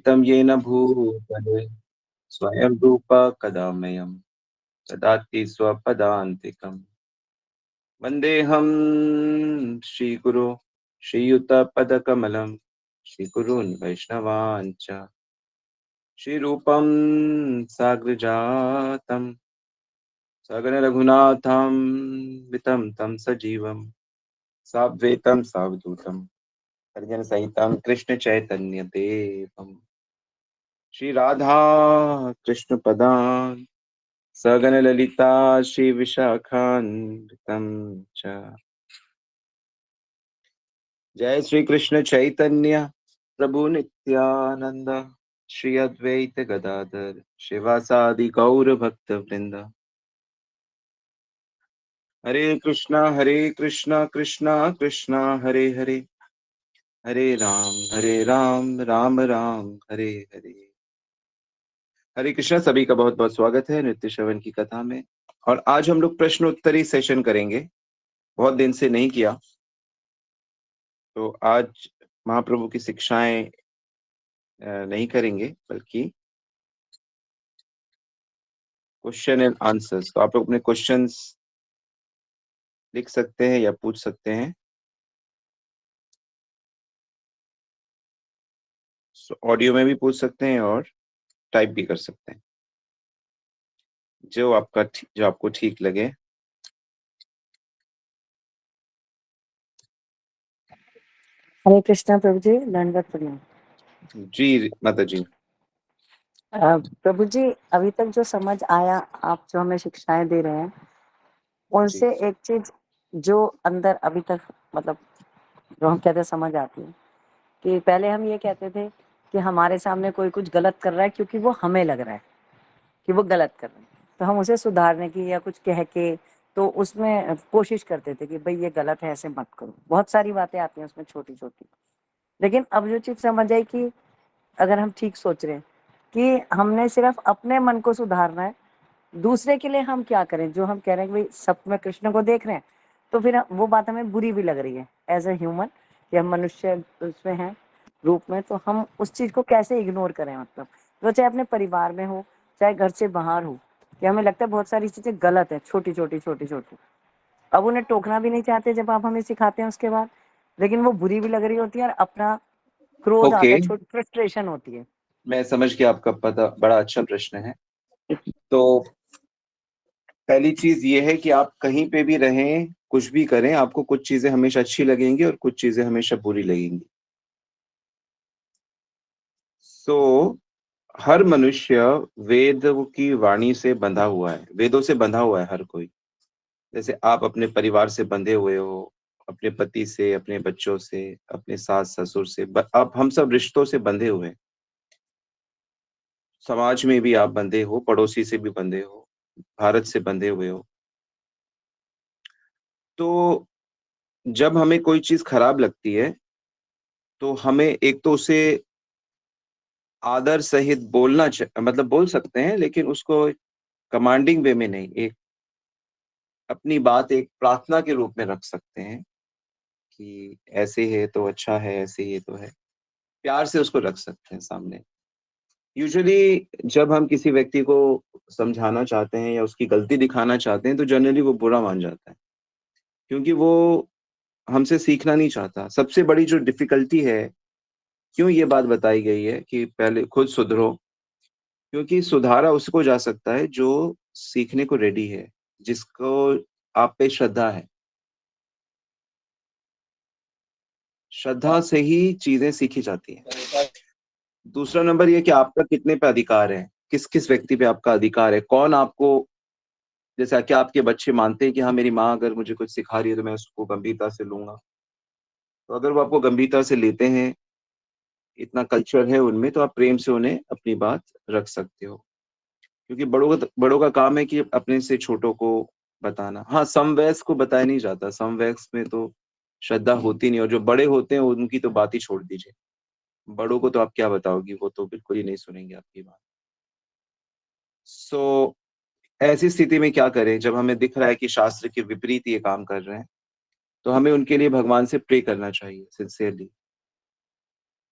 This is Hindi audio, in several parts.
तं येन भूतले स्वयं रूप कदा मह्यं ददाति स्वपदान्तिकम्। वन्देऽहं श्रीगुरो श्रीयुतपदकमलं श्रीगुरून् वैष्णवान् च श्रीरूपं साग्रजातं सगणरघुनाथं वितं तं सजीवं साद्वैतं सावधूतं परिजनसहितं कृष्णचैतन्यदेवम् श्रीराधा कृष्णपदान् सगणललिता श्रीविशाखान्वितं च। जय श्री कृष्ण चैतन्य प्रभु नित्यानंद श्री अद्वैत गदाधर शिवासादि गौर भक्त वृंद। हरे कृष्णा कृष्णा कृष्णा हरे हरे, हरे राम राम राम हरे हरे। हरे कृष्णा, सभी का बहुत बहुत स्वागत है नित्य श्रवण की कथा में। और आज हम लोग प्रश्नोत्तरी सेशन करेंगे, बहुत दिन से नहीं किया। तो आज महाप्रभु की शिक्षाएं नहीं करेंगे, बल्कि क्वेश्चन एंड आंसर्स। तो आप लोग अपने क्वेश्चंस लिख सकते हैं या पूछ सकते हैं। ऑडियो में भी पूछ सकते हैं और टाइप भी कर सकते हैं, जो आपको ठीक लगे। हरे कृष्णा प्रभु जी, दंडवत प्रणाम। जी माता जी। प्रभु जी, अभी तक जो समझ आया, आप जो हमें शिक्षाएं दे रहे हैं, उनसे एक चीज जो अंदर अभी तक मतलब जो हम कहते समझ आती है कि पहले हम ये कहते थे कि हमारे सामने कोई कुछ गलत कर रहा है क्योंकि वो हमें लग रहा है कि वो गलत कर रहे हैं, तो हम उसे सुधारने की या कुछ कह के तो उसमें कोशिश करते थे कि भाई ये गलत है, ऐसे मत करो। बहुत सारी बातें आती हैं उसमें छोटी छोटी। लेकिन अब जो चीज समझ आई कि अगर हम ठीक सोच रहे हैं कि हमने सिर्फ अपने मन को सुधारना है, दूसरे के लिए हम क्या करें। जो हम कह रहे हैं कि भाई सब में कृष्ण को देख रहे हैं, तो फिर वो बात हमें बुरी भी लग रही है एज ए ह्यूमन, कि हम मनुष्य उसमें हैं रूप में, तो हम उस चीज को कैसे इग्नोर करें। मतलब तो चाहे अपने परिवार में हो, चाहे घर से बाहर हो, कि हमें लगता है बहुत सारी चीजें गलत है, छोटी छोटी छोटी छोटी। अब उन्हें टोकना भी नहीं चाहते जब आप हमें सिखाते हैं उसके बाद, लेकिन वो बुरी भी लग रही होती है और अपना क्रोध आता ओके, है, छोटी फ्रस्ट्रेशन होती है। मैं समझ गया आपका पता। बड़ा अच्छा प्रश्न है। तो पहली चीज ये है कि आप कहीं पे भी रहें, कुछ भी करें, आपको कुछ चीजें हमेशा अच्छी लगेंगी और कुछ चीजें हमेशा बुरी लगेंगी। सो हर मनुष्य वेद की वाणी से बंधा हुआ है, वेदों से बंधा हुआ है हर कोई। जैसे आप अपने परिवार से बंधे हुए हो, अपने पति से, अपने बच्चों से, अपने सास ससुर से, आप हम सब रिश्तों से बंधे हुए हैं। समाज में भी आप बंधे हो, पड़ोसी से भी बंधे हो, भारत से बंधे हुए हो। तो जब हमें कोई चीज खराब लगती है, तो हमें एक तो उसे आदर सहित मतलब बोल सकते हैं, लेकिन उसको कमांडिंग वे में नहीं, एक अपनी बात एक प्रार्थना के रूप में रख सकते हैं कि ऐसे है तो अच्छा है, ऐसे ही तो है। प्यार से उसको रख सकते हैं सामने। यूजुअली जब हम किसी व्यक्ति को समझाना चाहते हैं या उसकी गलती दिखाना चाहते हैं, तो जनरली वो बुरा मान जाता है, क्योंकि वो हमसे सीखना नहीं चाहता। सबसे बड़ी जो डिफिकल्टी है, क्यों ये बात बताई गई है कि पहले खुद सुधरो, क्योंकि सुधारा उसको जा सकता है जो सीखने को रेडी है, जिसको आप पे श्रद्धा है। श्रद्धा से ही चीजें सीखी जाती हैं। दूसरा नंबर ये कि आपका कितने पे अधिकार है, किस किस व्यक्ति पे आपका अधिकार है, कौन आपको, जैसा कि आपके बच्चे मानते हैं कि हाँ मेरी माँ अगर मुझे कुछ सिखा रही है तो मैं उसको गंभीरता से लूंगा। तो अगर वो आपको गंभीरता से लेते हैं, इतना कल्चर है उनमें, तो आप प्रेम से उन्हें अपनी बात रख सकते हो। क्योंकि बड़ों का काम है कि अपने से छोटों को बताना। हाँ, समवयस्क को बताया नहीं जाता, समवयस्क में तो श्रद्धा होती नहीं, और जो बड़े होते हैं उनकी तो बात ही छोड़ दीजिए। बड़ों को तो आप क्या बताओगी, वो तो बिल्कुल ही नहीं सुनेंगे आपकी बात। सो ऐसी स्थिति में क्या करें, जब हमें दिख रहा है कि शास्त्र के विपरीत ये काम कर रहे हैं, तो हमें उनके लिए भगवान से प्रे करना चाहिए सिंसियरली।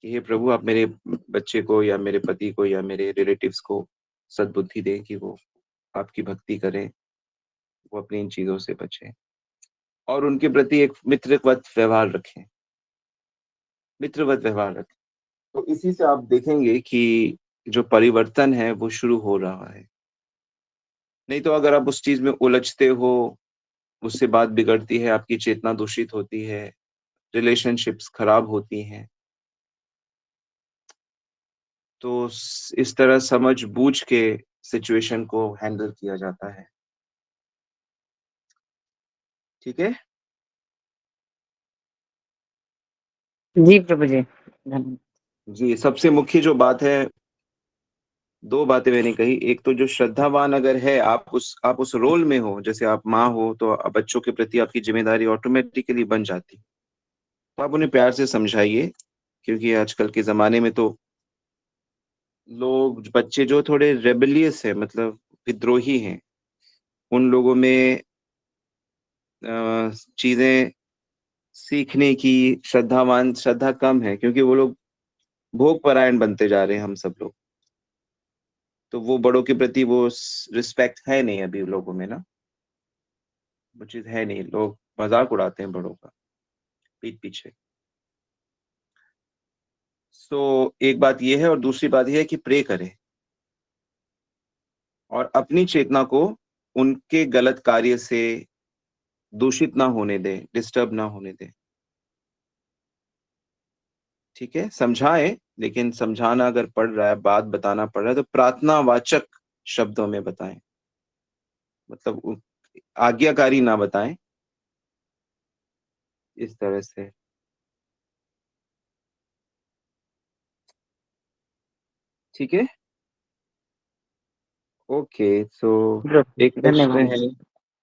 कि हे प्रभु, आप मेरे बच्चे को या मेरे पति को या मेरे रिलेटिव्स को सद्बुद्धि दें कि वो आपकी भक्ति करें, वो अपनी इन चीजों से बचें और उनके प्रति एक मित्रवत व्यवहार रखें, मित्रवत व्यवहार रखें। तो इसी से आप देखेंगे कि जो परिवर्तन है वो शुरू हो रहा है। नहीं तो अगर आप उस चीज में उलझते हो, उससे बात बिगड़ती है, आपकी चेतना दूषित होती है, रिलेशनशिप्स खराब होती हैं। तो इस तरह समझ बूझ के सिचुएशन को हैंडल किया जाता है। ठीक है। जी प्रभु जी, धन्यवाद। जी, सबसे मुख्य जो बात है, दो बातें मैंने कही। एक तो जो श्रद्धावान अगर है, आप उस रोल में हो, जैसे आप माँ हो तो बच्चों के प्रति आपकी जिम्मेदारी ऑटोमेटिकली बन जाती। तो आप उन्हें प्यार से समझाइए, क्योंकि आजकल के जमाने में तो लोग, बच्चे जो थोड़े रेबेलियस है, मतलब विद्रोही हैं, उन लोगों में चीजें सीखने की श्रद्धा कम है, क्योंकि वो लोग भोग परायण बनते जा रहे हैं, हम सब लोग। तो वो बड़ों के प्रति वो रिस्पेक्ट है नहीं अभी लोगों में ना, वो चीज है नहीं। लोग मजाक उड़ाते हैं बड़ों का पीठ पीछे। सो एक बात ये है, और दूसरी बात ये है कि प्रे करें और अपनी चेतना को उनके गलत कार्य से दूषित ना होने दें, डिस्टर्ब ना होने दें। ठीक है, समझाएं, लेकिन समझाना अगर पड़ रहा है, बात बताना पड़ रहा है, तो प्रार्थनावाचक शब्दों में बताएं, मतलब आज्ञाकारी ना बताएं, इस तरह से। ठीक है। ओके, तो एक प्रश्न धन्यवाद। है।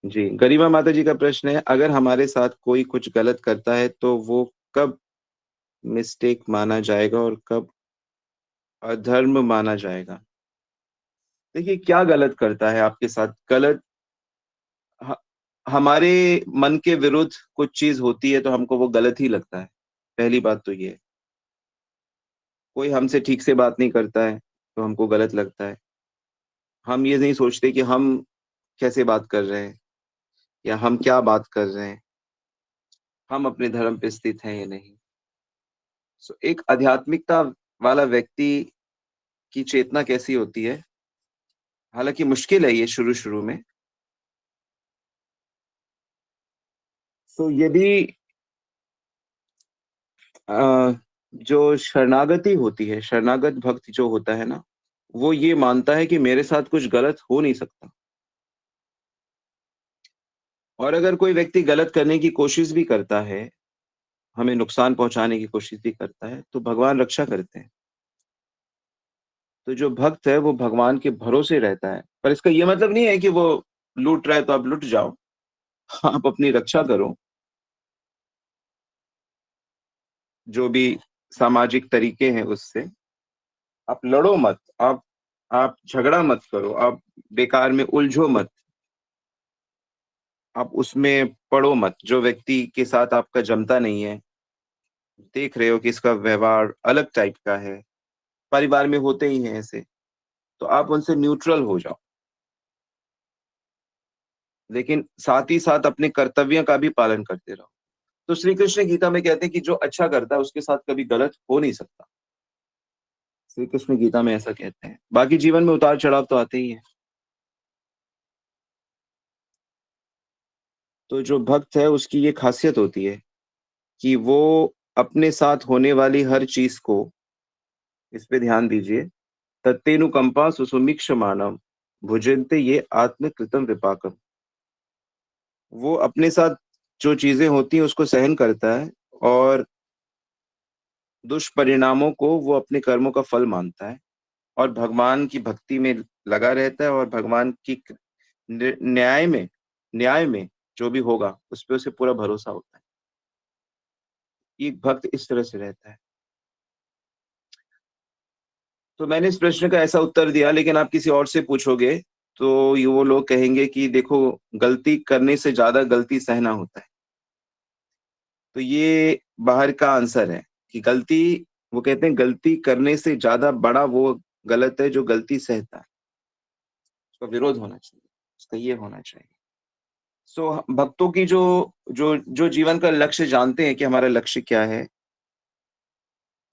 जी, गरिमा माता जी का प्रश्न है, अगर हमारे साथ कोई कुछ गलत करता है तो वो कब मिस्टेक माना जाएगा और कब अधर्म माना जाएगा? देखिए, क्या गलत करता है आपके साथ? गलत, ह- हमारे मन के विरुद्ध कुछ चीज होती है तो हमको वो गलत ही लगता है। पहली बात तो ये है। कोई हमसे ठीक से बात नहीं करता है तो हमको गलत लगता है। हम ये नहीं सोचते कि हम कैसे बात कर रहे हैं या हम क्या बात कर रहे हैं, हम अपने धर्म पे स्थित हैं या नहीं। सो एक आध्यात्मिकता वाला व्यक्ति की चेतना कैसी होती है? हालांकि मुश्किल है ये शुरू शुरू में। सो यदि अ, जो शरणागति होती है, शरणागत भक्त जो होता है ना, वो ये मानता है कि मेरे साथ कुछ गलत हो नहीं सकता। और अगर कोई व्यक्ति गलत करने की कोशिश भी करता है, हमें नुकसान पहुंचाने की कोशिश भी करता है, तो भगवान रक्षा करते हैं। तो जो भक्त है वो भगवान के भरोसे रहता है, पर इसका ये मतलब नहीं है कि वो लूट रहा है तो आप लुट जाओ। आप अपनी रक्षा करो, जो भी सामाजिक तरीके हैं उससे। आप लड़ो मत, आप झगड़ा मत करो, आप बेकार में उलझो मत, आप उसमें पड़ो मत। जो व्यक्ति के साथ आपका जमता नहीं है, देख रहे हो कि इसका व्यवहार अलग टाइप का है, परिवार में होते ही हैं ऐसे, तो आप उनसे न्यूट्रल हो जाओ। लेकिन साथ ही साथ अपने कर्तव्य का भी पालन करते रहो। तो श्री कृष्ण गीता में कहते हैं कि जो अच्छा करता है उसके साथ कभी गलत हो नहीं सकता। श्री कृष्ण गीता में ऐसा कहते हैं। बाकी जीवन में उतार चढ़ाव तो आते ही है। तो जो भक्त है उसकी ये खासियत होती है कि वो अपने साथ होने वाली हर चीज को, इस पे ध्यान दीजिए, तत्तेनुकंपा सुसुमिक्ष मानव भुजन्ते ये आत्मकृतम विपाकम। वो अपने साथ जो चीजें होती हैं उसको सहन करता है, और दुष्परिणामों को वो अपने कर्मों का फल मानता है, और भगवान की भक्ति में लगा रहता है, और भगवान की न्याय में जो भी होगा उस पर उसे पूरा भरोसा होता है। एक भक्त इस तरह से रहता है। तो मैंने इस प्रश्न का ऐसा उत्तर दिया, लेकिन आप किसी और से पूछोगे तो ये वो लोग कहेंगे कि देखो, गलती करने से ज्यादा गलती सहना होता है। तो ये बाहर का आंसर है कि गलती वो कहते हैं गलती करने से ज्यादा बड़ा वो गलत है जो गलती सहता है, उसका विरोध होना चाहिए, उसका ये होना चाहिए। सो भक्तों की जो जो जो जीवन का लक्ष्य जानते हैं कि हमारा लक्ष्य क्या है,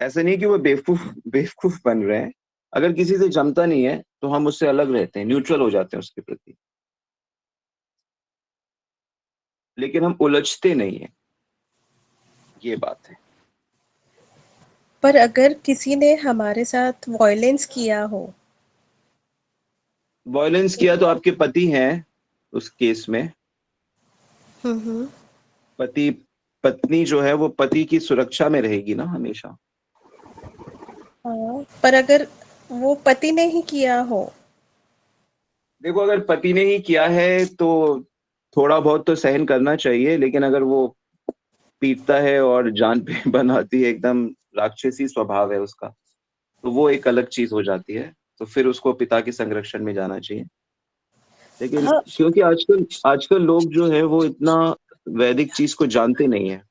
ऐसा नहीं कि वो बेवकूफ बेवकूफ बन रहे हैं। अगर किसी से जमता नहीं है तो हम उससे अलग रहते हैं, न्यूट्रल हो जाते हैं उसके प्रति, लेकिन हम उलझते नहीं है, ये बात है। पर अगर किसी ने हमारे साथ वॉयलेंस किया हो, वॉयलेंस किया तो आपके पति हैं उस केस में। हम्म, पति पत्नी जो है वो पति की सुरक्षा में रहेगी ना हमेशा। हाँ, पर अगर वो पति ने ही किया हो, देखो, अगर पति ने ही किया है तो थोड़ा बहुत तो सहन करना चाहिए, लेकिन अगर वो पीटता है और जान पे बनाती है, एकदम राक्षसी स्वभाव है उसका, तो वो एक अलग चीज हो जाती है। तो फिर उसको पिता के संरक्षण में जाना चाहिए। लेकिन हाँ, क्योंकि आजकल आजकल लोग जो है वो इतना वैदिक चीज को जानते नहीं है,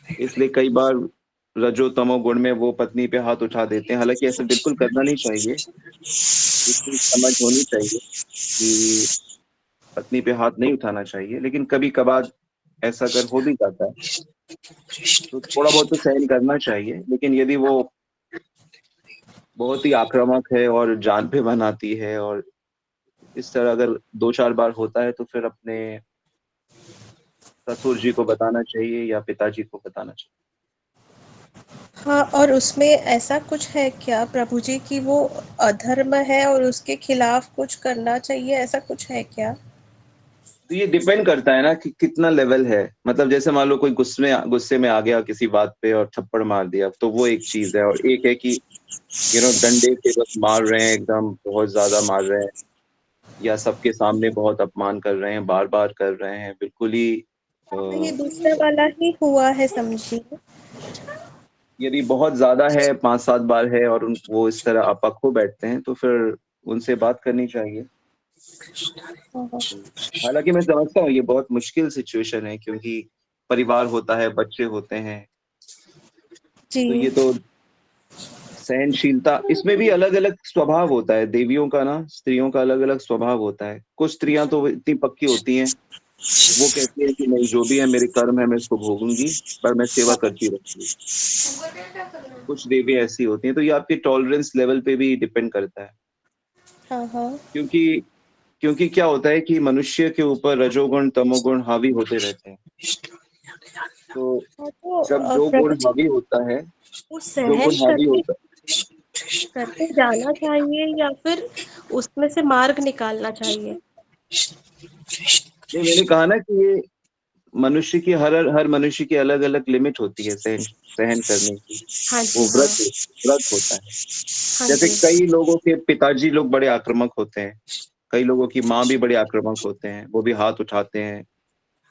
इसलिए कई बार रजो तमो गुण में वो पत्नी पे हाथ उठा देते हैं। हालांकि ऐसा बिल्कुल करना नहीं चाहिए, इतनी समझ होनी चाहिए कि पत्नी पे हाथ नहीं उठाना चाहिए, लेकिन कभी कभार ऐसा अगर हो भी जाता है तो थोड़ा बहुत तो सहन करना चाहिए। लेकिन यदि वो बहुत ही आक्रामक है और जान पे बनाती है और इस तरह अगर 2-4 बार होता है तो फिर अपने ससुर जी को बताना चाहिए या पिताजी को बताना चाहिए। हाँ, और उसमें ऐसा कुछ है क्या प्रभु जी कि वो अधर्म है और उसके खिलाफ कुछ करना चाहिए, ऐसा कुछ है क्या? तो ये डिपेंड करता है ना कि कितना लेवल है। मतलब जैसे मान लो कोई गुस्से में आ गया किसी बात पे और थप्पड़ मार दिया, तो वो एक चीज है। और एक है कि डंडे से बस मार रहे हैं, एकदम बहुत ज्यादा मार रहे हैं, या सबके सामने बहुत अपमान कर रहे हैं, बार बार कर रहे हैं, बिल्कुल ही हाँ, ये अ, दूसरा वाला ही हुआ है, समझिए। यदि बहुत ज्यादा है, 5-7 बार है और वो इस तरह आपा खो बैठते हैं, तो फिर उनसे बात करनी चाहिए। हाँ, हाँ, हालांकि मैं समझता हूँ ये बहुत मुश्किल सिचुएशन है, क्योंकि परिवार होता है, बच्चे होते हैं, जी। तो ये तो सहनशीलता, इसमें भी अलग अलग स्वभाव होता है देवियों का ना, स्त्रियों का अलग अलग स्वभाव होता है। कुछ स्त्रियां तो इतनी पक्की होती हैं, वो कहती है कि नहीं, जो भी है मेरे कर्म है, मैं इसको भोगूंगी, पर मैं सेवा करती रहूंगी। कुछ देवी ऐसी होती हैं, तो ये आपके टॉलरेंस लेवल पे भी डिपेंड करता है। हाँ, हाँ, क्योंकि क्योंकि क्या होता है कि मनुष्य के ऊपर रजोगुण तमोगुण हावी होते रहते हैं। तो हाँ, तो जब जो प्रभु गुण जी हावी होता है, वो जो सहन गुण हावी करके होता है, करके जाना चाहिए या फिर उसमें से मार्ग निकालना चाहिए? नहीं, मैंने कहा ना कि ये मनुष्य की हर हर मनुष्य की अलग अलग लिमिट होती है सहन सहन करने की। हाँ जी, वो हाँ, व्रत होता है। हाँ जैसे जी, कई लोगों के पिताजी लोग बड़े आक्रामक होते हैं, कई लोगों की माँ भी बड़े आक्रामक होते हैं, वो भी हाथ उठाते हैं,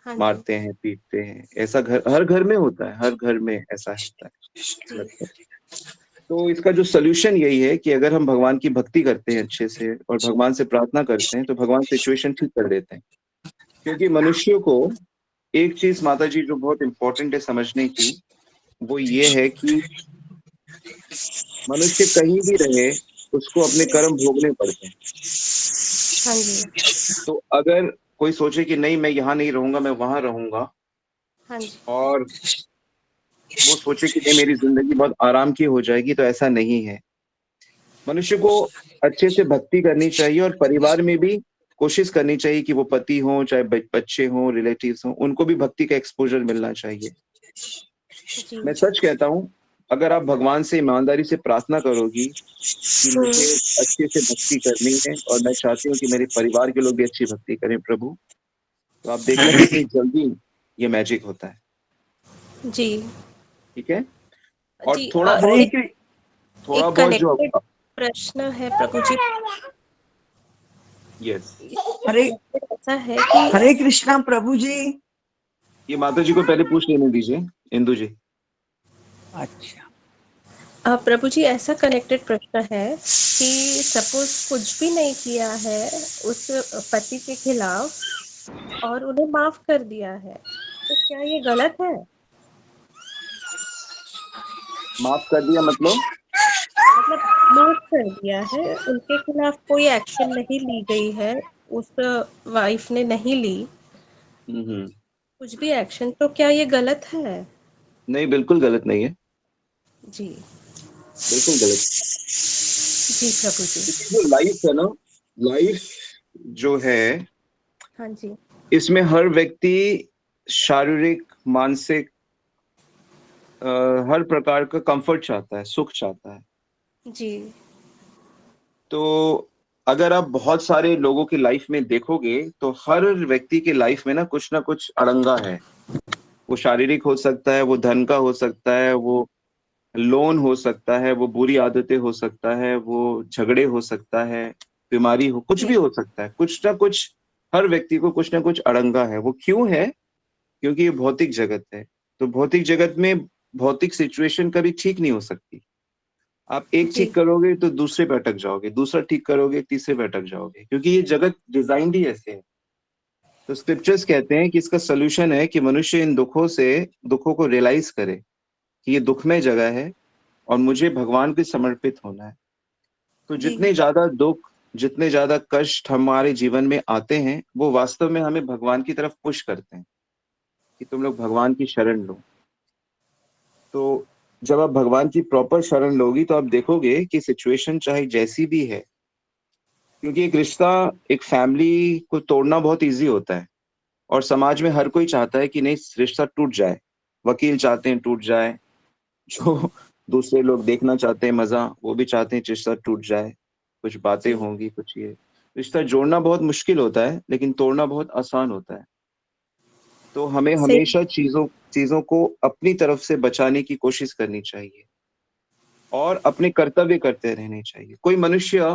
हाँ जी, मारते हैं, पीटते हैं। ऐसा हर घर में होता है, हर घर में ऐसा होता है, जी, लगता है। तो इसका जो सॉल्यूशन यही है कि अगर हम भगवान की भक्ति करते हैं अच्छे से और भगवान से प्रार्थना करते हैं, तो भगवान सिचुएशन ठीक कर देते हैं। क्योंकि मनुष्य को एक चीज माता जी जो बहुत इंपॉर्टेंट है समझने की, वो ये है कि मनुष्य कहीं भी रहे, उसको अपने कर्म भोगने पड़ते हैं। हाँ जी, तो अगर कोई सोचे कि नहीं, मैं यहाँ नहीं रहूंगा, मैं वहां रहूंगा, हाँ जी, और वो सोचे कि नहीं, मेरी जिंदगी बहुत आराम की हो जाएगी, तो ऐसा नहीं है। मनुष्य को अच्छे से भक्ति करनी चाहिए, और परिवार में भी कोशिश करनी चाहिए कि वो पति हो चाहे बच्चे हों, रिलेटिव्स हों, उनको भी भक्ति का एक्सपोजर मिलना चाहिए। जी। मैं सच कहता हूँ, अगर आप भगवान से ईमानदारी से प्रार्थना करोगी कि मुझे अच्छे से भक्ति करनी है और मैं चाहती हूँ कि मेरे परिवार के लोग भी अच्छी भक्ति करें प्रभु, तो आप देखना कितनी जल्दी ये मैजिक होता है। जी, ठीक है। और जी, हरे थोड़ा एक बहुत जो, कनेक्टेड प्रश्न है प्रभु जी। यस, हरे ऐसा है कि हरे कृष्णा प्रभु जी। ये माता जी को पहले पूछ लेने दीजिए, इंदु जी। अच्छा। प्रभु जी, ऐसा कनेक्टेड प्रश्न है कि सपोज कुछ भी नहीं किया है उस पति के खिलाफ और उन्हें माफ कर दिया है, तो क्या ये गलत है? माफ कर दिया मतलब? मतलब माफ कर दिया है, उनके खिलाफ कोई एक्शन नहीं ली गई है, उस वाइफ ने नहीं ली हम्म। कुछ भी एक्शन, तो क्या ये गलत है? नहीं, बिल्कुल गलत नहीं है। जी। बिल्कुल गलत। जी प्रभु जी। क्योंकि जो लाइफ है ना, लाइफ जो है, हाँ जी। इसमें हर व्यक्ति शारीरिक, मानसिक, हर प्रकार का कंफर्ट चाहता है, सुख चाहता है। जी। तो अगर आप बहुत सारे लोगों की लाइफ में देखोगे तो हर व्यक्ति के लाइफ में ना कुछ अड़ंगा है। वो शारीरिक हो सकता है, वो धन का हो सकता है, वो लोन हो सकता है, वो बुरी आदतें हो सकता है, वो झगड़े हो सकता है, बीमारी हो, कुछ भी जी। हो सकता है। कुछ ना कुछ हर व्यक्ति को कुछ ना कुछ अड़ंगा है। वो क्यों है? क्योंकि ये भौतिक जगत है। तो भौतिक जगत में भौतिक सिचुएशन कभी ठीक नहीं हो सकती। आप एक जी। ठीक करोगे तो दूसरे पे अटक जाओगे, दूसरा ठीक करोगे तीसरे पे अटक जाओगे, क्योंकि ये जगत डिजाइंड ही ऐसे है। तो स्क्रिप्चर्स कहते हैं कि इसका सोल्यूशन है कि मनुष्य इन दुखों को रियलाइज करे कि ये दुखमय जगह है और मुझे भगवान को समर्पित होना है। तो जी। जितने ज्यादा दुख, जितने ज्यादा कष्ट हमारे जीवन में आते हैं, वो वास्तव में हमें भगवान की तरफ पुश करते हैं कि तुम लोग भगवान की शरण लो। तो जब आप भगवान की प्रॉपर शरण लोगी तो आप देखोगे कि सिचुएशन चाहे जैसी भी है, क्योंकि एक रिश्ता, एक फैमिली को तोड़ना बहुत इजी होता है और समाज में हर कोई चाहता है कि नहीं, रिश्ता टूट जाए। वकील चाहते हैं टूट जाए, जो दूसरे लोग देखना चाहते हैं मजा, वो भी चाहते हैं रिश्ता टूट जाए, कुछ बातें जी। होंगी, कुछ ये। रिश्ता जोड़ना बहुत मुश्किल होता है लेकिन तोड़ना बहुत आसान होता है। तो हमें सही। हमेशा चीजों चीजों को अपनी तरफ से बचाने की कोशिश करनी चाहिए और अपने कर्तव्य करते रहने चाहिए। कोई मनुष्य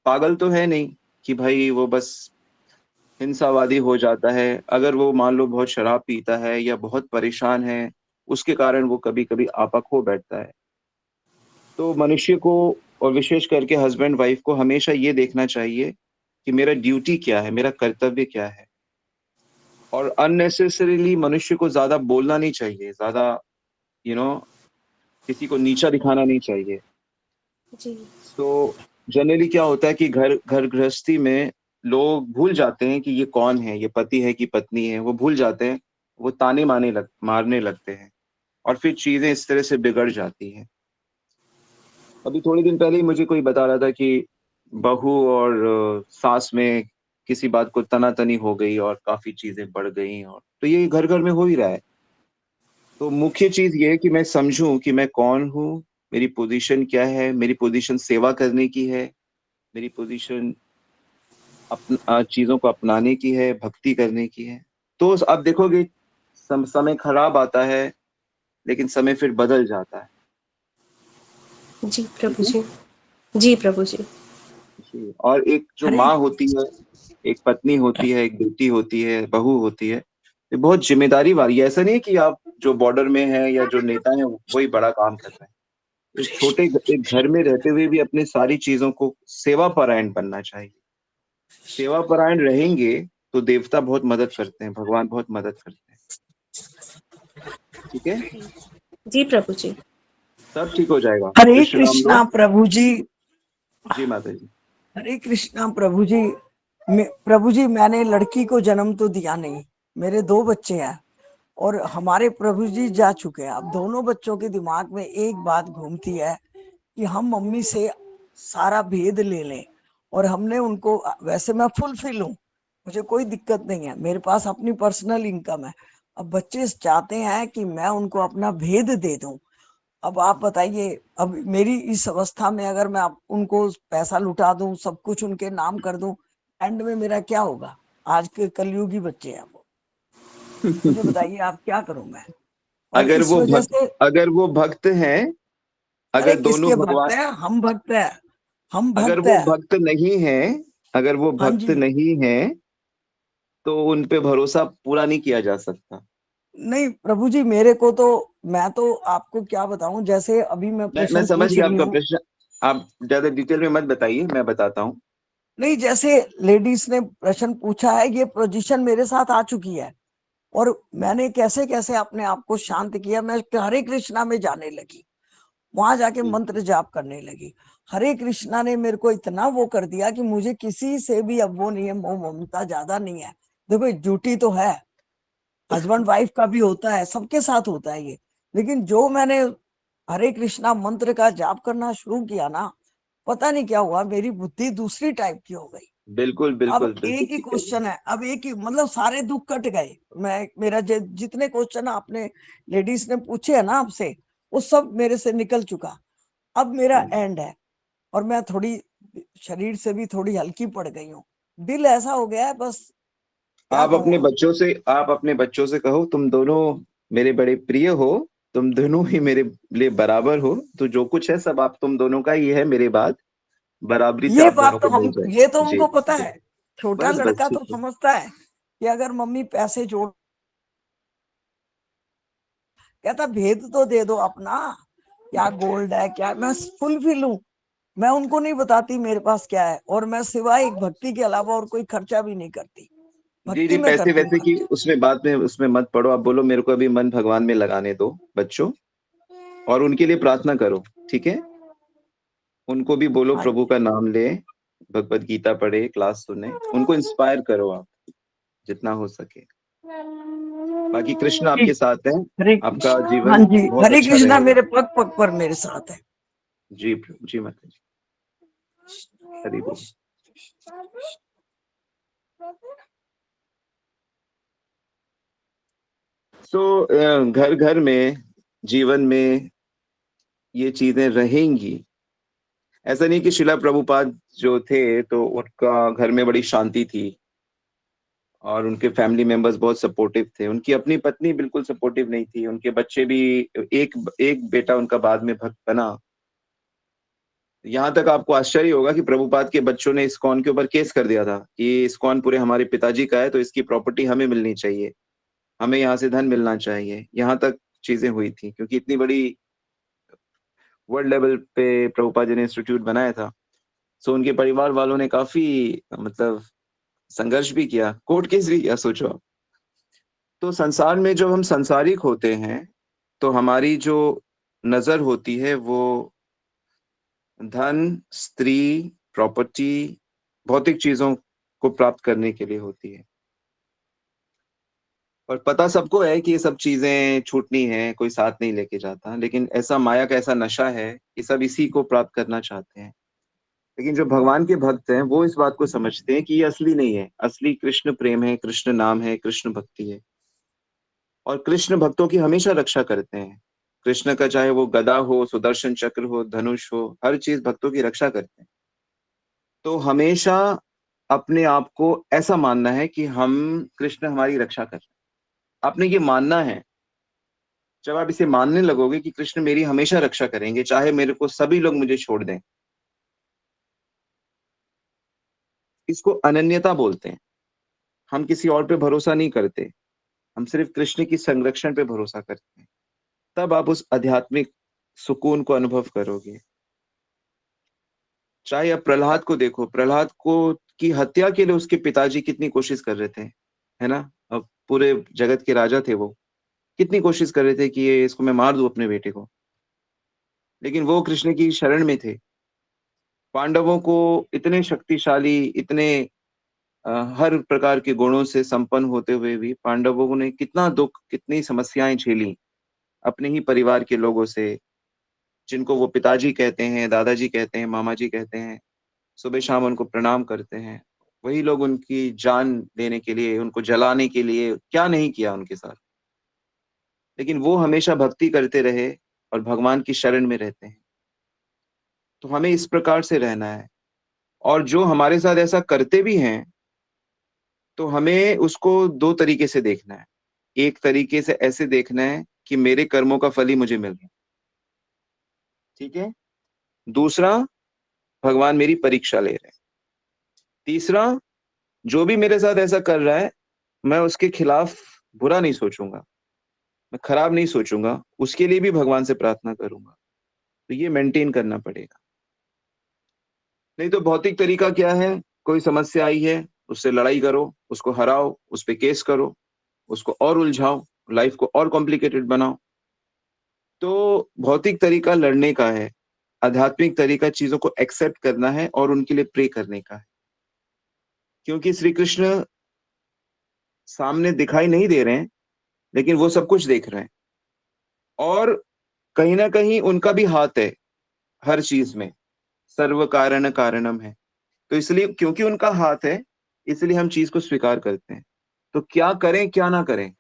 पागल तो है नहीं कि भाई वो बस हिंसावादी हो जाता है। अगर वो मान लो बहुत शराब पीता है या बहुत परेशान है, उसके कारण वो कभी कभी आपा खो बैठता है। तो मनुष्य को, और विशेष करके हस्बैंड वाइफ को, हमेशा ये देखना चाहिए कि मेरा ड्यूटी क्या है, मेरा कर्तव्य क्या है। और अननेसेसरीली मनुष्य को ज्यादा बोलना नहीं चाहिए, ज्यादा यू नो किसी को नीचा दिखाना नहीं चाहिए। जी। तो जनरली क्या होता है कि घर घर गृहस्थी में लोग भूल जाते हैं कि ये कौन है, ये पति है कि पत्नी है, वो भूल जाते हैं। वो ताने मारने लगते हैं और फिर चीजें इस तरह से बिगड़ जाती हैं। अभी थोड़े दिन पहले ही मुझे कोई बता रहा था कि बहू और सास में किसी बात को तनातनी हो गई और काफी चीजें बढ़ गई। और तो ये घर घर में हो ही रहा है। तो मुख्य चीज ये है कि मैं समझूं कि मैं कौन हूँ, मेरी पोजीशन क्या है। मेरी पोजीशन सेवा करने की है, मेरी पोजीशन चीजों को अपनाने की है, भक्ति करने की है। तो आप देखोगे समय खराब आता है लेकिन समय फिर बदल जाता है। जी ठीक प्रभु है जी। जी प्रभु जी। जी। और एक जो हरे माँ होती है, एक पत्नी होती है, एक बेटी होती है, बहू होती है, ये बहुत जिम्मेदारी वाली है। ऐसा नहीं है कि आप जो बॉर्डर में है या जो नेता है वही बड़ा काम कर रहे हैं। एक घर में रहते हुए भी अपने सारी चीजों को सेवा परायण बनना चाहिए। सेवा परायण रहेंगे तो देवता बहुत मदद करते हैं, भगवान बहुत मदद करते हैं। ठीक है, जी। जी प्रभु जी। सब ठीक हो जाएगा। हरे कृष्ण नाम लो। कृष्णा प्रभु जी। जी माता जी। हरे कृष्णा प्रभु जी। प्रभु जी, मैंने लड़की को जन्म तो दिया नहीं, मेरे 2 बच्चे हैं और हमारे प्रभु जी जा चुके हैं। अब दोनों बच्चों के दिमाग में एक बात घूमती है कि हम मम्मी से सारा भेद ले लें। और हमने उनको, वैसे मैं फुलफिल हूँ, मुझे कोई दिक्कत नहीं है, मेरे पास अपनी पर्सनल इनकम है। अब बच्चे चाहते हैं कि मैं उनको अपना भेद दे दूं। अब आप बताइए, अब मेरी इस अवस्था में अगर मैं उनको पैसा लुटा दूं, सब कुछ उनके नाम कर दूं, एंड में मेरा क्या होगा? आज के कलयुगी बच्चे हैं वो। मुझे बताइए, आप क्या करूं मैं? और अगर इस वो वजह भक्त से, अगर वो भक्त हैं, अरे अगर दोनों किसके भक्त भगवान, हैं? हम भक्त हैं, हम अगर भक्त वो हैं। भक्त नहीं है, अगर वो हाँ भक्त जी। नहीं है तो उन पे भरोसा पूरा नहीं किया जा सकता। नहीं प्रभु जी, मेरे को तो, मैं तो आपको क्या बताऊं, जैसे अभी मैं मैं प्रश्न समझ पूछ गया रही आपका हूँ। प्रश्न। आप ज्यादा डिटेल में मत बताइए, मैं बताता हूँ। नहीं, जैसे लेडीज ने प्रश्न पूछा है, ये पोजीशन मेरे साथ आ चुकी है और मैंने कैसे कैसे अपने आप को शांत किया, मैं हरे कृष्णा में जाने लगी। वहां जाके मंत्र जाप करने लगी। हरे कृष्णा ने मेरे को इतना वो कर दिया कि मुझे किसी से भी अब वो नहीं है, मोह ममता ज्यादा नहीं है। देखो ड्यूटी तो है, हस्बैंड वाइफ का भी होता है, सबके साथ होता है ये, लेकिन जो मैंने हरे कृष्णा मंत्र का जाप करना शुरू किया ना, पता नहीं क्या हुआ, मेरी बुद्धि दूसरी टाइप की हो गई। बिल्कुल अब बिल्कुल एक ही बिल्कुल। क्वेश्चन है, अब एक ही मतलब सारे दुख कट गए। मेरा जितने क्वेश्चन आपने लेडीज ने पूछे है ना आपसे, वो सब मेरे से निकल चुका। अब मेरा एंड है, और मैं थोड़ी शरीर से भी थोड़ी हल्की पड़ गई हूँ। दिल ऐसा हो गया है, बस क्या कहूँ। आप अपने बच्चों से कहो, तुम दोनों मेरे बड़े प्रिय हो, तुम दोनों ही मेरे लिए बराबर हो, तो जो कुछ है सब आप तुम दोनों का ही है, मेरे बाद बराबरी से ये आप बात दोनों तो को हम, मिल जाए। ये तो जी, उनको पता है। छोटा बस बस लड़का ठीक तो है। समझता है कि अगर मम्मी पैसे जोड़, कहता भेद तो दे दो अपना, क्या गोल्ड है क्या, मैं फुलफिल हूँ। मैं उनको नहीं बताती मेरे पास क्या है, और मैं सिवाय एक भक्ति के अलावा और कोई खर्चा भी नहीं करती। जी जी, भक्ति में पैसे करती हूँ वैसे की खर्चा। उसमें बात में उसमें मत पड़ो, आप बोलो मेरे को अभी मन भगवान में लगाने दो बच्चों, और उनके लिए प्रार्थना करो, ठीक है। उनको भी बोलो हाँ प्रभु जी। का नाम ले, भगवत गीता पढ़े, क्लास सुने, उनको इंस्पायर करो आप जितना हो सके। बाकी कृष्ण आपके ठीक। साथ हैं, हरे आपका कृष्ण, हाँ जीवन जी, बहुत हरे अच्छा कृष्णा रहेगा। मेरे पग पग पर मेरे साथ है। जी जी माता जी, हरि बोल। तो घर घर में, जीवन में ये चीजें रहेंगी। ऐसा नहीं कि शिला प्रभुपाद जो थे तो उनका घर में बड़ी शांति थी और उनके फैमिली मेंबर्स बहुत सपोर्टिव थे, उनकी अपनी पत्नी बिल्कुल सपोर्टिव नहीं थी, उनके बच्चे भी, एक एक बेटा उनका बाद में भक्त बना। यहाँ तक आपको आश्चर्य होगा कि प्रभुपाद के बच्चों ने इस्कॉन के ऊपर केस कर दिया था कि इस्कॉन पूरे हमारे पिताजी का है, तो इसकी प्रॉपर्टी हमें मिलनी चाहिए, हमें यहाँ से धन मिलना चाहिए। यहाँ तक चीजें हुई थी, क्योंकि इतनी बड़ी वर्ल्ड लेवल पे प्रभुपाद जी ने इंस्टीट्यूट बनाया था। सो उनके परिवार वालों ने काफी, मतलब संघर्ष भी किया, कोर्ट केस भी किया, सोचो आप। तो संसार में जब हम संसारिक होते हैं तो हमारी जो नजर होती है वो धन, स्त्री, प्रॉपर्टी, भौतिक चीजों को प्राप्त करने के लिए होती है। और पता सबको है कि ये सब चीजें छूटनी है, कोई साथ नहीं लेके जाता, लेकिन ऐसा माया का ऐसा नशा है कि सब इसी को प्राप्त करना चाहते हैं। लेकिन जो भगवान के भक्त हैं वो इस बात को समझते हैं कि ये असली नहीं है, असली कृष्ण प्रेम है, कृष्ण नाम है, कृष्ण भक्ति है। और कृष्ण भक्तों की हमेशा रक्षा करते हैं। कृष्ण का चाहे वो गदा हो, सुदर्शन चक्र हो, धनुष हो, हर चीज भक्तों की रक्षा करते हैं। तो हमेशा अपने आप को ऐसा मानना है कि हम, कृष्ण हमारी रक्षा कर रहे हैं। आपने ये मानना है। जब आप इसे मानने लगोगे कि कृष्ण मेरी हमेशा रक्षा करेंगे, चाहे मेरे को सभी लोग मुझे छोड़ दें, इसको अनन्यता बोलते हैं। हम किसी और पे भरोसा नहीं करते, हम सिर्फ कृष्ण की संरक्षण पे भरोसा करते हैं। तब आप उस आध्यात्मिक सुकून को अनुभव करोगे। चाहे अब प्रहलाद को देखो, प्रहलाद को की हत्या के लिए उसके पिताजी कितनी कोशिश कर रहे थे, है ना। अब पूरे जगत के राजा थे वो, कितनी कोशिश कर रहे थे कि ये इसको मैं मार दूं अपने बेटे को, लेकिन वो कृष्ण की शरण में थे। पांडवों को इतने शक्तिशाली, इतने हर प्रकार के गुणों से संपन्न होते हुए भी पांडवों ने कितना दुख, कितनी समस्याएं झेली अपने ही परिवार के लोगों से, जिनको वो पिताजी कहते हैं, दादाजी कहते हैं, मामा जी कहते हैं, सुबह शाम उनको प्रणाम करते हैं। वही लोग उनकी जान देने के लिए, उनको जलाने के लिए क्या नहीं किया उनके साथ, लेकिन वो हमेशा भक्ति करते रहे और भगवान की शरण में रहते हैं। तो हमें इस प्रकार से रहना है। और जो हमारे साथ ऐसा करते भी हैं तो हमें उसको दो तरीके से देखना है। एक तरीके से ऐसे देखना है कि मेरे कर्मों का फल ही मुझे मिल रहा है, ठीक है। दूसरा, भगवान मेरी परीक्षा ले रहे हैं। तीसरा, जो भी मेरे साथ ऐसा कर रहा है मैं उसके खिलाफ बुरा नहीं सोचूंगा, मैं खराब नहीं सोचूंगा, उसके लिए भी भगवान से प्रार्थना करूंगा। तो ये मेंटेन करना पड़ेगा। नहीं तो भौतिक तरीका क्या है, कोई समस्या आई है, उससे लड़ाई करो, उसको हराओ, उस पे केस करो, उसको और उलझाओ, लाइफ को और कॉम्प्लिकेटेड बनाओ। तो भौतिक तरीका लड़ने का है, आध्यात्मिक तरीका चीजों को एक्सेप्ट करना है और उनके लिए प्रे करने का है। क्योंकि श्री कृष्ण सामने दिखाई नहीं दे रहे हैं, लेकिन वो सब कुछ देख रहे हैं, और कहीं ना कहीं उनका भी हाथ है हर चीज में। सर्व कारण कारणम है। तो इसलिए क्योंकि उनका हाथ है, इसलिए हम चीज को स्वीकार करते हैं। तो क्या करें क्या ना करें,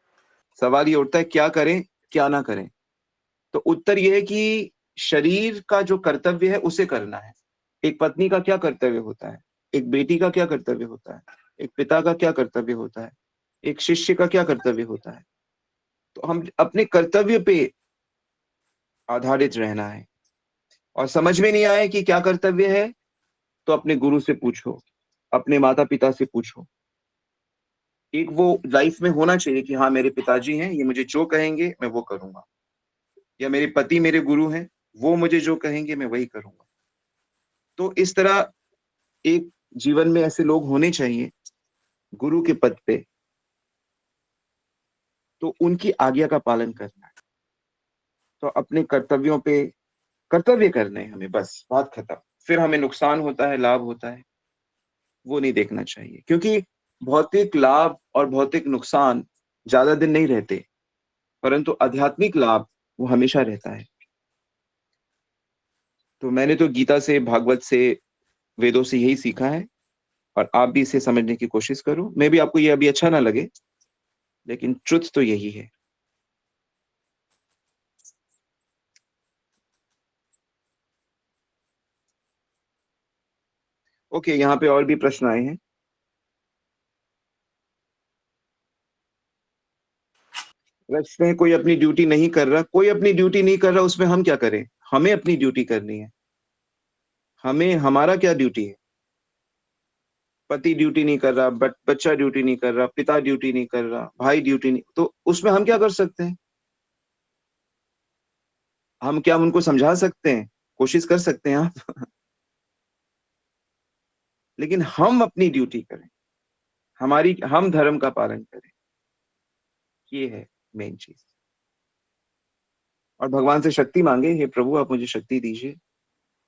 सवाल ये उठता है, क्या करें क्या ना करें। तो उत्तर ये है कि शरीर का जो कर्तव्य है उसे करना है। एक पत्नी का क्या कर्तव्य होता है, एक बेटी का क्या कर्तव्य होता है, एक पिता का क्या कर्तव्य होता है, एक शिष्य का क्या कर्तव्य होता है। तो हम अपने कर्तव्य पे आधारित रहना है। और समझ में नहीं आए कि क्या कर्तव्य है, तो अपने गुरु से पूछो, अपने माता पिता से पूछो। एक वो लाइफ में होना चाहिए कि हाँ मेरे पिताजी हैं, ये मुझे जो कहेंगे मैं वो करूंगा, या मेरे पति मेरे गुरु हैं, वो मुझे जो कहेंगे मैं वही करूंगा। तो इस तरह एक जीवन में ऐसे लोग होने चाहिए गुरु के पद पे, तो उनकी आज्ञा का पालन करना है। तो अपने कर्तव्यों पे कर्तव्य करने हैं हमें, बस बात खत्म। फिर हमें नुकसान होता है लाभ होता है, वो नहीं देखना चाहिए, क्योंकि भौतिक लाभ और भौतिक नुकसान ज्यादा दिन नहीं रहते, परंतु आध्यात्मिक लाभ वो हमेशा रहता है। तो मैंने तो गीता से, भागवत से, वेदों से यही सीखा है, और आप भी इसे समझने की कोशिश करो। मे भी आपको ये अभी अच्छा ना लगे, लेकिन ट्रुथ तो यही है। ओके, यहाँ पे और भी प्रश्न आए हैं। प्रश्न है, कोई अपनी ड्यूटी नहीं कर रहा, कोई अपनी ड्यूटी नहीं कर रहा, उसमें हम क्या करें। हमें अपनी ड्यूटी करनी है। हमें, हमारा क्या ड्यूटी है। पति ड्यूटी नहीं कर रहा, बट बच्चा ड्यूटी नहीं कर रहा, पिता ड्यूटी नहीं कर रहा, भाई ड्यूटी नहीं, तो उसमें हम क्या कर सकते हैं। हम क्या उनको समझा सकते हैं, कोशिश कर सकते हैं आप, लेकिन हम अपनी ड्यूटी करें, हम धर्म का पालन करें, ये है मेन चीज। और भगवान से शक्ति मांगे, हे प्रभु आप मुझे शक्ति दीजिए,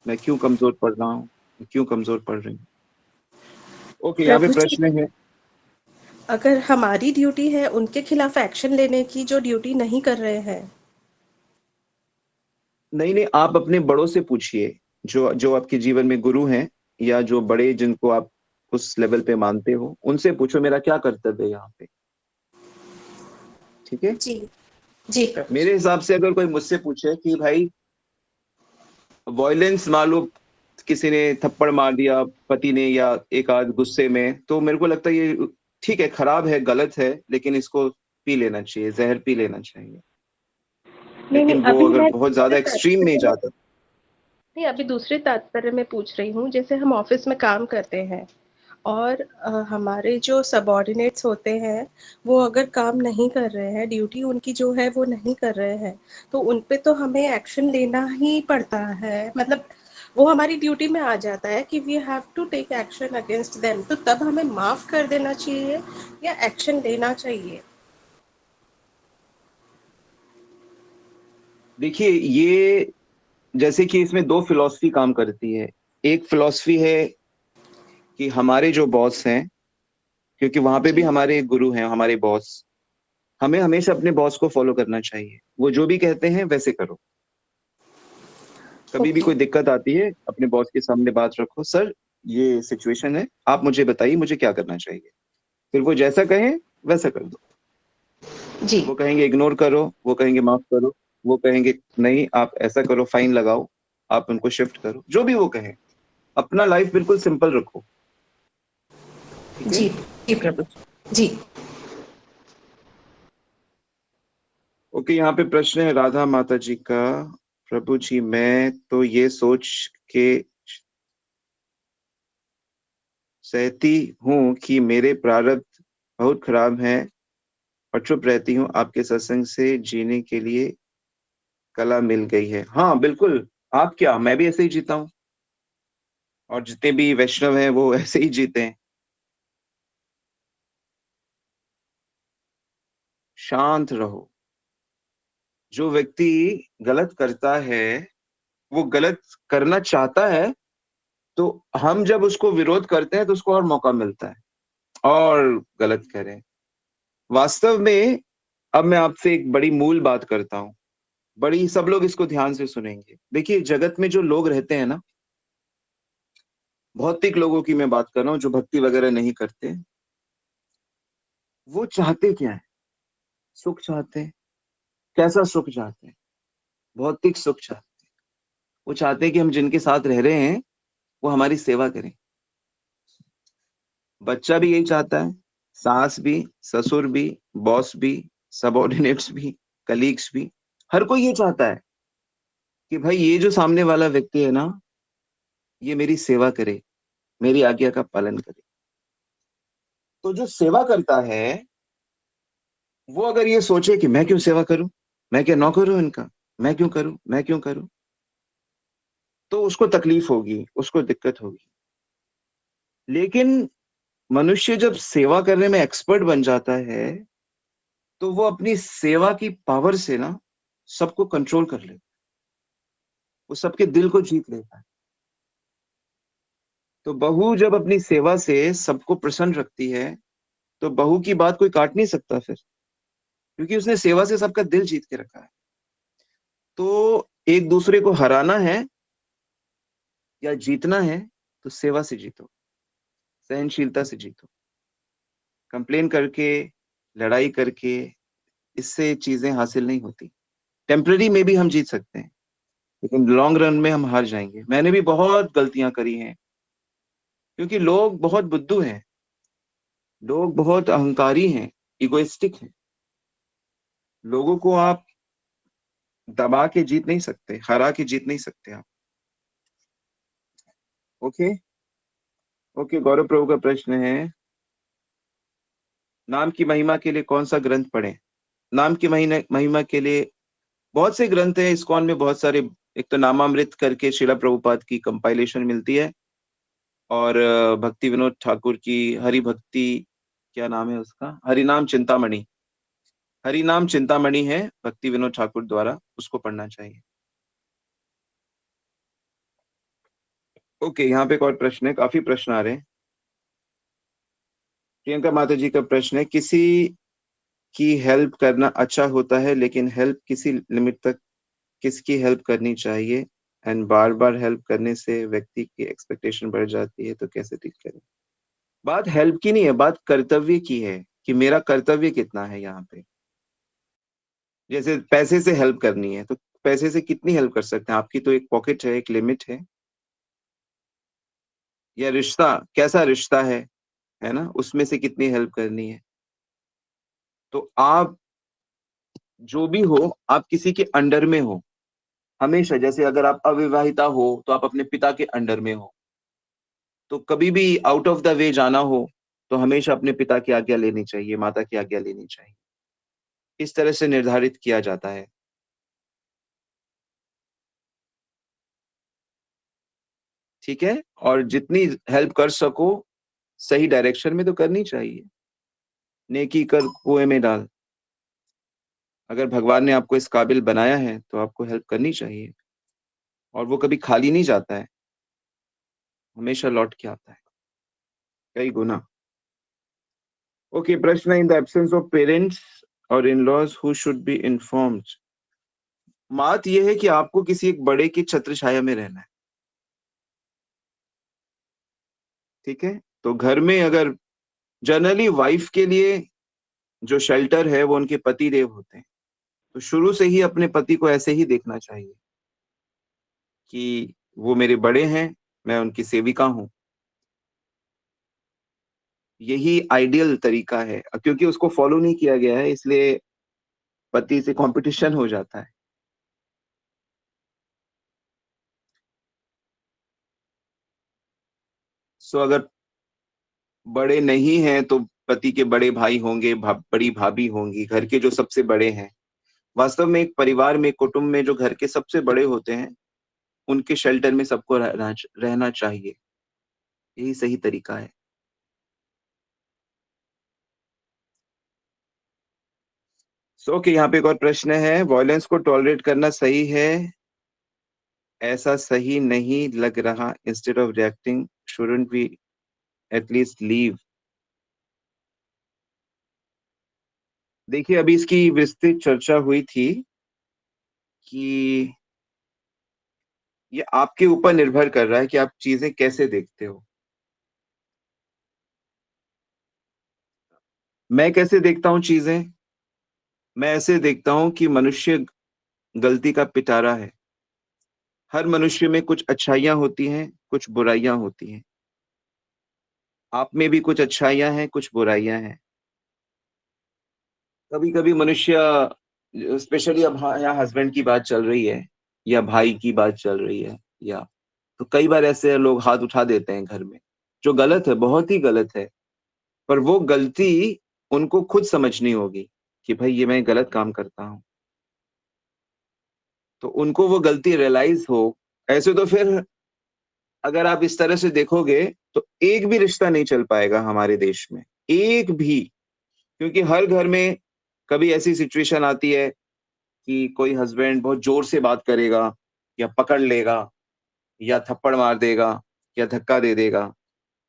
मैं क्यों कमजोर पड़ रहा हूँ, मैं क्यों कमजोर पड़ रही हूँ। ओके, यहाँ पे प्रभु जी, प्रश्न है। अगर हमारी ड्यूटी है उनके खिलाफ एक्शन लेने की जो ड्यूटी नहीं कर रहे हैं। नहीं नहीं, आप अपने बड़ों से पूछिए, जो जो आपके जीवन में गुरु हैं, या जो बड़े जिनको आप उस लेवल पे मानते हो, उनसे पूछो मेरा क्या कर्तव्य है यहाँ पे। ठीक है। जी, जी प्रभु जी। मेरे हिसाब से अगर कोई मुझसे पूछे कि भाई वॉयलेंस मान लो, किसी ने थप्पड़ मार दिया पति ने या एक आध गुस्से में, तो मेरे को लगता है ये ठीक है, खराब है, गलत है, लेकिन इसको पी लेना चाहिए, जहर पी लेना चाहिए। नहीं, नहीं, लेकिन वो अभी अगर मैं बहुत दूसरे ज्यादा एक्सट्रीम में तात्पर्य में जाता। नहीं, अभी दूसरे तात्पर्य में पूछ रही हूँ। जैसे हम ऑफिस में काम करते हैं और हमारे जो सबॉर्डिनेट्स होते हैं, वो अगर काम नहीं कर रहे हैं, ड्यूटी उनकी जो है वो नहीं कर रहे हैं, तो उन पे तो हमें एक्शन लेना ही पड़ता है। मतलब वो हमारी ड्यूटी में आ जाता है कि we have to take action against them. तो तब हमें माफ कर देना चाहिए या एक्शन लेना चाहिए? देखिए, ये जैसे कि इसमें दो फिलॉसफी काम करती है। एक फिलॉसफी है कि हमारे जो बॉस हैं, क्योंकि वहां पे भी जी, हमारे गुरु हैं, हमारे बॉस, हमें हमेशा अपने बॉस को फॉलो करना चाहिए। वो जो भी कहते हैं वैसे करो। कभी भी ओके। कोई दिक्कत आती है, अपने बॉस के सामने बात रखो, सर ये सिचुएशन है, आप मुझे बताइए मुझे क्या करना चाहिए। फिर वो जैसा कहें वैसा कर दो। जी, वो कहेंगे इग्नोर करो, वो कहेंगे माफ करो, वो कहेंगे नहीं आप ऐसा करो, फाइन लगाओ, आप उनको शिफ्ट करो, जो भी वो कहें। अपना लाइफ बिल्कुल सिंपल रखो। ठीक है। जी, जी प्रभु जी। ओके, यहाँ पे प्रश्न है राधा माता जी का। प्रभु जी, मैं तो ये सोच के सहती हूँ कि मेरे प्रारब्ध बहुत खराब हैं, और चुप रहती हूँ, आपके सत्संग से जीने के लिए कला मिल गई है। हाँ बिल्कुल, आप क्या, मैं भी ऐसे ही जीता हूँ, और जितने भी वैष्णव हैं वो ऐसे ही जीते हैं। शांत रहो। जो व्यक्ति गलत करता है, वो गलत करना चाहता है, तो हम जब उसको विरोध करते हैं तो उसको और मौका मिलता है और गलत करें। वास्तव में अब मैं आपसे एक बड़ी मूल बात करता हूँ, बड़ी सब लोग इसको ध्यान से सुनेंगे। देखिए, जगत में जो लोग रहते हैं ना, भौतिक लोगों की मैं बात कर रहा हूँ जो भक्ति वगैरह नहीं करते, वो चाहते क्या है? सुख चाहते हैं। कैसा सुख चाहते हैं? भौतिक सुख चाहते हैं। वो चाहते हैं कि हम जिनके साथ रह रहे हैं वो हमारी सेवा करें। बच्चा भी यही चाहता है, सास भी, ससुर भी, बॉस भी, सबॉर्डिनेट्स भी, कलीग्स भी, हर कोई ये चाहता है कि भाई ये जो सामने वाला व्यक्ति है ना, ये मेरी सेवा करे, मेरी आज्ञा का पालन करे। तो जो सेवा करता है, वो अगर ये सोचे कि मैं क्यों सेवा करूं, मैं क्या नौकर हूं इनका, मैं क्यों करूं, तो उसको तकलीफ होगी, उसको दिक्कत होगी। लेकिन मनुष्य जब सेवा करने में एक्सपर्ट बन जाता है, तो वो अपनी सेवा की पावर से ना सबको कंट्रोल कर लेता है, वो सबके दिल को जीत लेता है। तो बहू जब अपनी सेवा से सबको प्रसन्न रखती है, तो बहू की बात कोई काट नहीं सकता फिर, क्योंकि उसने सेवा से सबका दिल जीत के रखा है। तो एक दूसरे को हराना है या जीतना है, तो सेवा से जीतो, सहनशीलता से जीतो। कंप्लेन करके, लड़ाई करके, इससे चीजें हासिल नहीं होती। टेम्पररी में भी हम जीत सकते हैं, लेकिन लॉन्ग रन में हम हार जाएंगे। मैंने भी बहुत गलतियां करी हैं, क्योंकि लोग बहुत बुद्धू हैं, लोग बहुत अहंकारी हैं, इगोइस्टिक हैं। लोगों को आप दबा के जीत नहीं सकते, हरा के जीत नहीं सकते आप। ओके। ओके, गौरव प्रभु का प्रश्न है, नाम की महिमा के लिए कौन सा ग्रंथ पढ़ें? नाम की महिमा के लिए बहुत से ग्रंथ हैं इस्कॉन में, बहुत सारे। एक तो नामामृत करके शिला प्रभुपाद की कंपाइलेशन मिलती है, और भक्ति विनोद ठाकुर की हरि भक्ति, क्या नाम है उसका, हरिनाम चिंतामणि, हरिनाम चिंतामणि है भक्ति विनोद ठाकुर द्वारा, उसको पढ़ना चाहिए। ओके, यहाँ पे एक और प्रश्न है, काफी प्रश्न आ रहे हैं। प्रियंका माता जी का प्रश्न है, किसी की हेल्प करना अच्छा होता है, लेकिन हेल्प किसी लिमिट तक किसकी हेल्प करनी चाहिए, एंड बार बार हेल्प करने से व्यक्ति की एक्सपेक्टेशन बढ़ जाती है, तो कैसे ठीक करें? बात हेल्प की नहीं है, बात कर्तव्य की है, कि मेरा कर्तव्य कितना है यहाँ पे। जैसे पैसे से हेल्प करनी है, तो पैसे से कितनी हेल्प कर सकते हैं? आपकी तो एक पॉकेट है, एक लिमिट है। या रिश्ता, कैसा रिश्ता है ना, उसमें से कितनी हेल्प करनी है। तो आप जो भी हो, आप किसी के अंडर में हो हमेशा। जैसे अगर आप अविवाहिता हो तो आप अपने पिता के अंडर में हो, तो कभी भी आउट ऑफ द वे जाना हो तो हमेशा अपने पिता की आज्ञा लेनी चाहिए, माता की आज्ञा लेनी चाहिए। इस तरह से निर्धारित किया जाता है। ठीक है, और जितनी हेल्प कर सको सही डायरेक्शन में तो करनी चाहिए। नेकी कर कुएं में डाल। अगर भगवान ने आपको इस काबिल बनाया है तो आपको हेल्प करनी चाहिए, और वो कभी खाली नहीं जाता है, हमेशा लौट के आता है कई गुना। ओके, प्रश्न, in the absence of parents और in laws who should be informed. बात यह है कि आपको किसी एक बड़े की छत्र छाया में रहना है। ठीक है, तो घर में अगर जनरली वाइफ के लिए जो शेल्टर है वो उनके पति देव होते हैं, तो शुरू से ही अपने पति को ऐसे ही देखना चाहिए कि वो मेरे बड़े हैं, मैं उनकी सेविका हूँ। यही आइडियल तरीका है, क्योंकि उसको फॉलो नहीं किया गया है, इसलिए पति से कंपटीशन हो जाता है। सो अगर बड़े नहीं हैं तो पति के बड़े भाई होंगे, बड़ी भाभी होंगी, घर के जो सबसे बड़े हैं। वास्तव में एक परिवार में, कुटुंब में जो घर के सबसे बड़े होते हैं, उनके शेल्टर में सबको रहना चाहिए। यही सही तरीका है। ओके, यहाँ पे एक और प्रश्न है, वॉयलेंस को टॉलरेट करना सही है? ऐसा सही नहीं लग रहा। Instead of reacting shouldn't we at least leave? देखिए, अभी इसकी विस्तृत चर्चा हुई थी कि ये आपके ऊपर निर्भर कर रहा है कि आप चीजें कैसे देखते हो। मैं कैसे देखता हूँ चीजें? मैं ऐसे देखता हूँ कि मनुष्य गलती का पिटारा है। हर मनुष्य में कुछ अच्छाइयाँ होती हैं, कुछ बुराइयाँ होती हैं। आप में भी कुछ अच्छाइयाँ हैं, कुछ बुराइयाँ हैं। कभी-कभी मनुष्य, स्पेशली अब यहाँ हस्बैंड की बात चल रही है या भाई की बात चल रही है, या तो कई बार ऐसे लोग हाथ उठा देते हैं घर में, जो गलत है, बहुत ही गलत है। पर वो गलती उनको खुद समझनी होगी कि भाई ये मैं गलत काम करता हूँ। तो उनको वो गलती रियलाइज़ हो। ऐसे तो फिर अगर आप इस तरह से देखोगे तो एक भी रिश्ता नहीं चल पाएगा हमारे देश में, एक भी। क्योंकि हर घर में कभी ऐसी सिचुएशन आती है कि कोई हस्बैंड बहुत ज़ोर से बात करेगा या पकड़ लेगा या थप्पड़ मार देगा या धक्का दे देगा,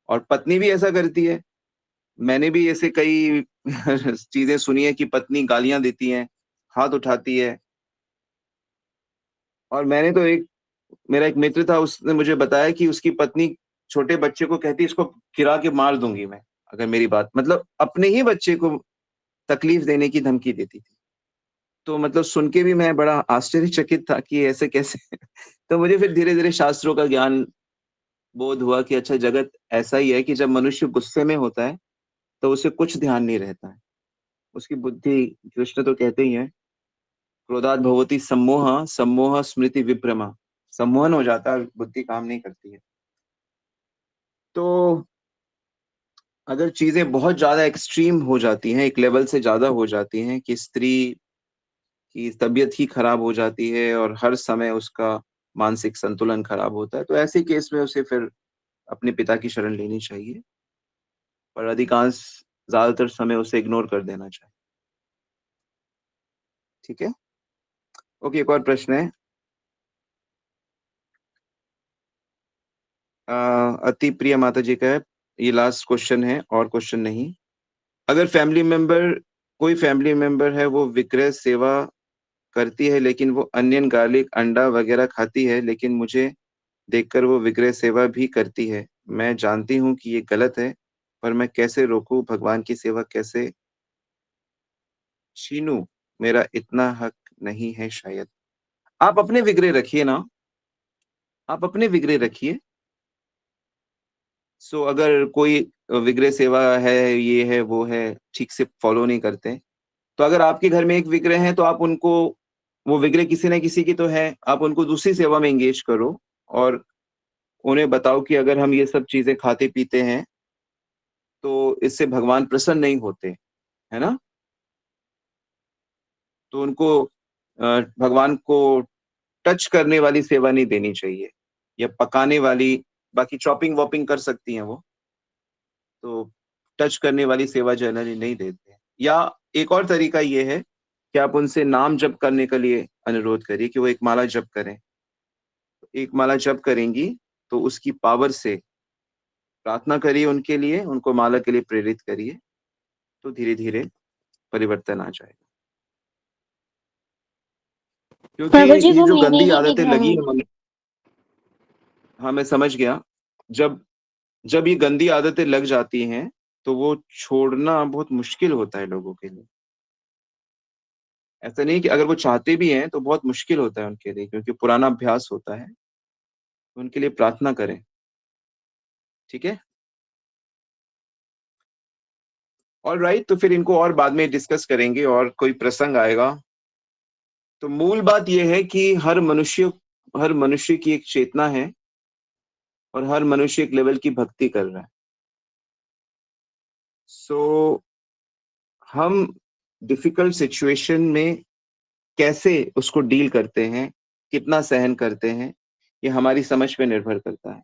और पत्नी भी ऐसा करती है। मैंने भी ऐसे कई चीज़ें सुनी है कि पत्नी गालियाँ देती हैं, हाथ उठाती है। और मैंने तो मेरा एक मित्र था, उसने मुझे बताया कि उसकी पत्नी छोटे बच्चे को कहती है, इसको गिरा के मार दूँगी मैं, अगर मेरी बात, मतलब अपने ही बच्चे को तकलीफ देने की धमकी देती थी। तो मतलब सुन के भी मैं बड़ा आश्चर्यचकित था कि ऐसे कैसे? तो मुझे फिर धीरे-धीरे शास्त्रों का ज्ञान बोध हुआ कि अच्छा, जगत ऐसा ही है कि जब मनुष्य गुस्से में होता है, तो उसे कुछ ध्यान नहीं रहता है। उसकी बुद्धि, कृष्ण तो कहते ही हैं, क्रोधात् भवति सम्मोहः, सम्मोहः स्मृति विभ्रमः। सम्मोहन हो जाता है, बुद्धि काम नहीं करती है। तो अगर चीज़ें बहुत ज़्यादा एक्सट्रीम हो जाती हैं, एक लेवल से ज़्यादा हो जाती हैं कि स्त्री की तबीयत ही खराब हो जाती है और हर समय उसका मानसिक संतुलन खराब होता है, तो ऐसे केस में उसे फिर अपने पिता की शरण लेनी चाहिए, और अधिकांश ज़्यादातर समय उसे इग्नोर कर देना चाहिए। ठीक है? ओके, एक और प्रश्न है। अ, अति प्रिय माताजी का है। ये लास्ट क्वेश्चन है, और क्वेश्चन नहीं। अगर कोई फैमिली मेंबर है, वो विक्रय सेवा करती है, लेकिन वो अनियन, गार्लिक, अंडा वगैरह खाती है, लेकिन मुझे देखकर वो विक्रय सेवा भी करती है। मैं जानती हूँ कि ये गलत है, पर मैं कैसे रोकूँ? भगवान की सेवा कैसे छीनूँ? मेरा इतना हक नहीं है शायद। आप अपने विग्रह रखिए ना, आप अपने विग्रह रखिए। सो अगर कोई विग्रह सेवा है, ये है, वो है, ठीक से फॉलो नहीं करते, तो अगर आपके घर में एक विग्रह है, तो आप उनको, वो विग्रह किसी न किसी की तो है, आप उनको दूसरी सेवा में एंगेज करो, और उन्हें बताओ कि अगर हम ये सब चीज़ें खाते-पीते हैं, तो इससे भगवान प्रसन्न नहीं होते, है ना? तो उनको भगवान को टच करने वाली सेवा नहीं देनी चाहिए, या पकाने वाली, बाकी चॉपिंग-वॉपिंग कर सकती हैं वो, तो टच करने वाली सेवा जनरली नहीं देते हैं। या एक और तरीका ये है कि आप उनसे नाम जप करने के लिए अनुरोध करिए कि वो एक माला जप करें। एक माला जप करेंगी, तो उसकी पावर से प्रार्थना करिए उनके लिए, उनको माला के लिए प्रेरित करिए, तो धीरे-धीरे परिवर्तन आ जाएगा। क्योंकि प्रभु जी ये वो जो मैंने गंदी ही आदतें एक लगी हैं मन। हाँ, मैं समझ गया। जब जब ये गंदी आदतें लग जाती हैं, तो वो छोड़ना बहुत मुश्किल होता है लोगों के लिए। ऐसा नहीं कि अगर वो चाहते भी हैं, तो बहुत मुश्किल होता है उनके लिए, क्योंकि पुराना अभ्यास होता है। उनके लिए प्रार्थना करें, ठीक है? ऑलराइट, तो फिर इनको और बाद में डिस्कस करेंगे, और कोई प्रसंग आएगा। तो मूल बात ये है कि हर मनुष्य की एक चेतना है, और हर मनुष्य एक लेवल की भक्ति कर रहा है। सो हम डिफिकल्ट सिचुएशन में कैसे उसको डील करते हैं, कितना सहन करते हैं, ये हमारी समझ पे निर्भर करता है।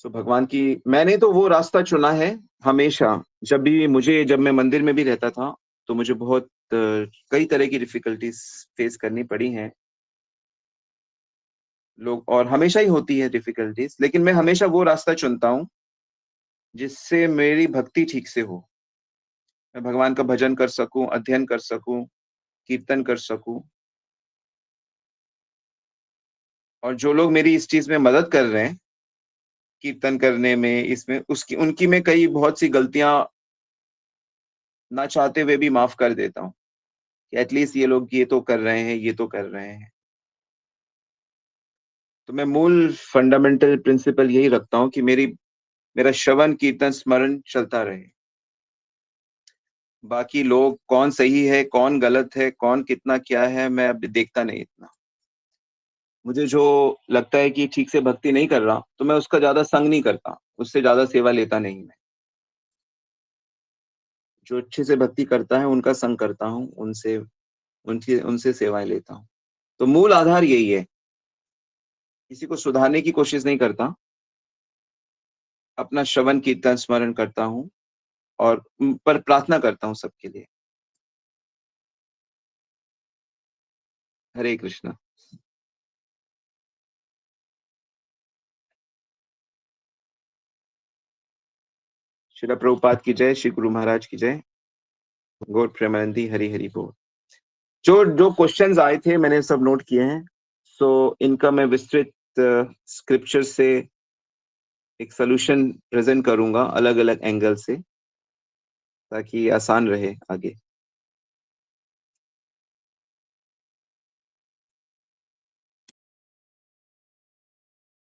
सो भगवान की, मैंने तो वो रास्ता चुना है हमेशा। जब मैं मंदिर में भी रहता था तो मुझे बहुत कई तरह की डिफिकल्टीज फेस करनी पड़ी हैं लोग, और हमेशा ही होती है डिफिकल्टीज, लेकिन मैं हमेशा वो रास्ता चुनता हूँ जिससे मेरी भक्ति ठीक से हो, मैं भगवान का भजन कर सकूं, अध्ययन कर सकूं, कीर्तन कर सकूं। और जो लोग मेरी इस चीज में मदद कर रहे हैं, कीर्तन करने में, इसमें, उसकी उनकी मैं कई बहुत सी गलतियां ना चाहते हुए भी माफ कर देता हूँ कि एटलीस्ट ये लोग ये तो कर रहे हैं, ये तो कर रहे हैं। तो मैं मूल फंडामेंटल प्रिंसिपल यही रखता हूँ कि मेरा श्रवण कीर्तन स्मरण चलता रहे। बाकी लोग कौन सही है, कौन गलत है, कौन कितना क्या है, मैं अब देखता नहीं इतना। मुझे जो लगता है कि ठीक से भक्ति नहीं कर रहा तो मैं उसका ज्यादा संग नहीं करता, उससे ज्यादा सेवा लेता नहीं मैं। जो अच्छे से भक्ति करता है उनका संग करता हूँ, उनसे उनकी उनसे सेवाएं लेता हूँ। तो मूल आधार यही है, किसी को सुधारने की कोशिश नहीं करता, अपना श्रवण कीर्तन स्मरण करता हूँ और पर प्रार्थना करता हूँ सबके लिए। हरे कृष्णा। श्रील प्रभुपाद की जय, श्री गुरु महाराज की जय, गौर प्रेमानंदी, हरि हरि बोल। जो जो क्वेश्चंस आए थे मैंने सब नोट किए हैं, सो इनका मैं विस्तृत स्क्रिप्चर से एक सोल्यूशन प्रेजेंट करूंगा अलग अलग एंगल से, ताकि आसान रहे आगे।